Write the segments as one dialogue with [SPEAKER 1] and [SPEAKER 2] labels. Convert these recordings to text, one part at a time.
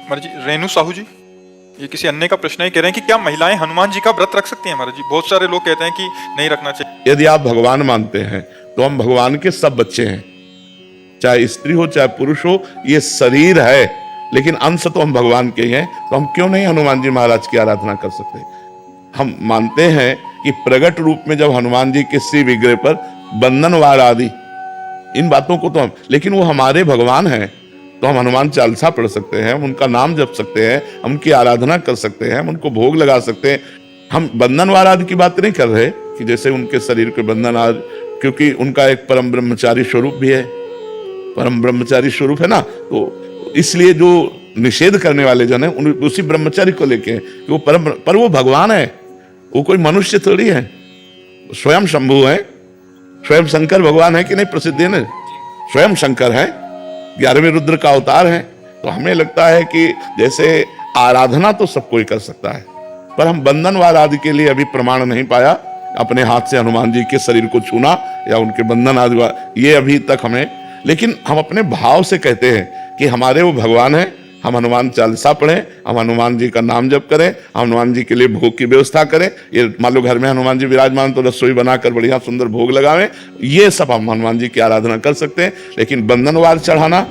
[SPEAKER 1] महाराज जी, रेणु साहू जी, ये किसी अन्य का प्रश्न है। कह रहे हैं कि क्या महिलाएं हनुमान जी का व्रत रख सकती हैं? महाराज जी, बहुत सारे लोग कहते हैं कि नहीं रखना चाहिए।
[SPEAKER 2] यदि आप भगवान मानते हैं तो हम भगवान के सब बच्चे हैं, चाहे स्त्री हो चाहे पुरुष हो, ये शरीर है लेकिन अंश तो हम भगवान के ही हैं। तो हम क्यों नहीं हनुमान जी महाराज की आराधना कर सकते? हम मानते हैं कि प्रगट रूप में जब हनुमान जी के श्री विग्रह पर बंधन वार आदि इन बातों को तो हम, लेकिन वो हमारे भगवान हैं तो हम हनुमान चालीसा पढ़ सकते हैं, हम उनका नाम जप सकते हैं, हम उनकी आराधना कर सकते हैं, हम उनको भोग लगा सकते हैं। हम बंधन वार आदि की बात नहीं कर रहे कि जैसे उनके शरीर के बंधन आदि, क्योंकि उनका एक परम ब्रह्मचारी स्वरूप भी है, परम ब्रह्मचारी स्वरूप है ना, तो इसलिए जो निषेध करने वाले जन है उसी ब्रह्मचारी को लेके हैं कि वो परम, पर वो भगवान है, वो कोई मनुष्य थोड़ी है, स्वयं शंभु है, स्वयं शंकर भगवान है कि नहीं, प्रसिद्ध है ना, स्वयं शंकर है, 11वें रुद्र का अवतार है। तो हमें लगता है कि जैसे आराधना तो सब कोई कर सकता है, पर हम बंधनवार आदि के लिए अभी प्रमाण नहीं पाया, अपने हाथ से हनुमान जी के शरीर को छूना या उनके बंधन आदि, ये अभी तक हमें, लेकिन हम अपने भाव से कहते हैं कि हमारे वो भगवान है, हम हनुमान चालीसा पढ़ें, हम हनुमान जी का नाम जप करें, हम हनुमान जी के लिए भोग की व्यवस्था करें। ये मान लो घर में हनुमान जी विराजमान तो रसोई बनाकर बढ़िया सुंदर भोग लगावें, ये सब हम हनुमान जी की आराधना कर सकते हैं। लेकिन बंधनवार चढ़ाना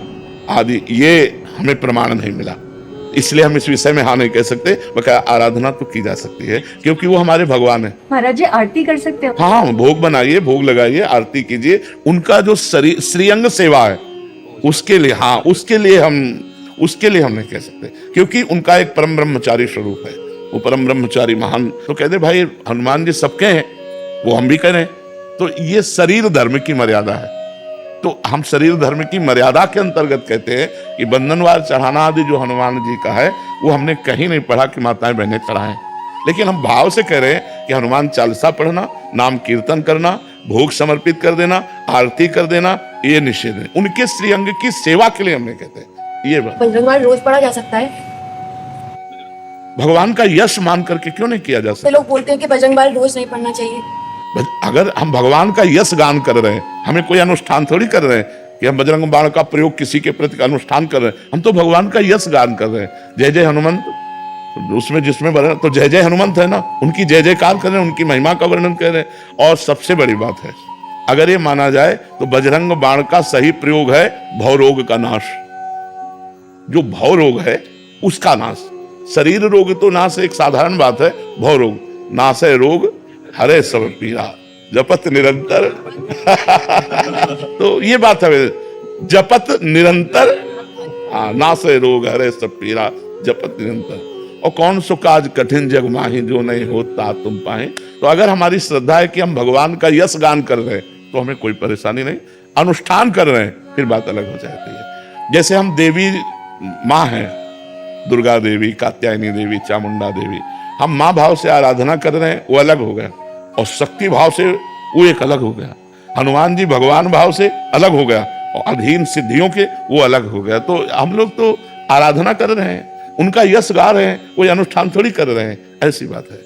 [SPEAKER 2] आदि ये हमें प्रमाण नहीं मिला, इसलिए हम इस विषय में हाँ नहीं कह सकते। बकाया आराधना तो की जा सकती है क्योंकि वो हमारे भगवान है।
[SPEAKER 3] महाराज जी, आरती कर सकते हो?
[SPEAKER 2] हाँ, भोग बनाइए, भोग लगाइए, आरती कीजिए, उनका जो श्रीअंग सेवा है उसके लिए, हाँ उसके लिए हम नहीं कह सकते क्योंकि उनका एक परम ब्रह्मचारी स्वरूप है, वो परम ब्रह्मचारी महान। तो कहते भाई हनुमान जी सबके हैं, वो हम भी करें। तो ये शरीर धर्म की मर्यादा है, तो हम शरीर धर्म की मर्यादा के अंतर्गत कहते हैं कि बंधनवार चढ़ाना आदि जो हनुमान जी का है वो हमने कहीं नहीं पढ़ा कि माताएं बहनें चढ़ाएं। लेकिन हम भाव से कह रहे हैं कि हनुमान चालीसा पढ़ना, नाम कीर्तन करना, भोग समर्पित कर देना, आरती कर देना, ये निषेध है। उनके श्रीअंग की सेवा के लिए हमने कहते हैं ये
[SPEAKER 3] बजरंगबाण रोज पढ़ा जा सकता है?
[SPEAKER 2] भगवान का यश मान करके क्यों नहीं किया जा सकता?
[SPEAKER 3] लोग बोलते हैं कि बजरंगबाण रोज नहीं पढ़ना चाहिए।
[SPEAKER 2] अगर हम भगवान का यश गान कर रहे हैं, हमें कोई अनुष्ठान थोड़ी कर रहे हैं कि हम बजरंग बाण का प्रयोग किसी के प्रति अनुष्ठान कर रहे हैं, हम तो भगवान का यश गान कर रहे हैं। जय जय हनुमंत, उसमें जिसमें तो जय जय हनुमंत है ना, उनकी जय जयकार कर रहे हैं, उनकी महिमा का वर्णन कर रहे हैं। और सबसे बड़ी बात है, अगर ये माना जाए तो बजरंग बाण का सही प्रयोग है भवरोग का नाश, जो भव रोग है उसका नाश। शरीर रोग तो नाश एक साधारण बात है, भव रोग नाश है रोग हरे सब पीरा जपत निरंतर तो ये बात है, जपत निरंतर, नाश है रोग हरे सब पीरा जपत निरंतर। और कौन सो काज कठिन जग माही जो नहीं होता तुम पाए। तो अगर हमारी श्रद्धा है कि हम भगवान का यश गान कर रहे हैं तो हमें कोई परेशानी नहीं, अनुष्ठान कर रहे हैं फिर बात अलग हो जाती है। जैसे हम देवी माँ हैं, दुर्गा देवी, कात्यायनी देवी, चामुंडा देवी, हम माँ भाव से आराधना कर रहे हैं, वो अलग हो गया, और शक्ति भाव से वो एक अलग हो गया। हनुमान जी भगवान भाव से अलग हो गया और अधीन सिद्धियों के वो अलग हो गया। तो हम लोग तो आराधना कर रहे हैं, उनका यश गा रहे हैं, कोई अनुष्ठान थोड़ी कर रहे हैं, ऐसी बात है।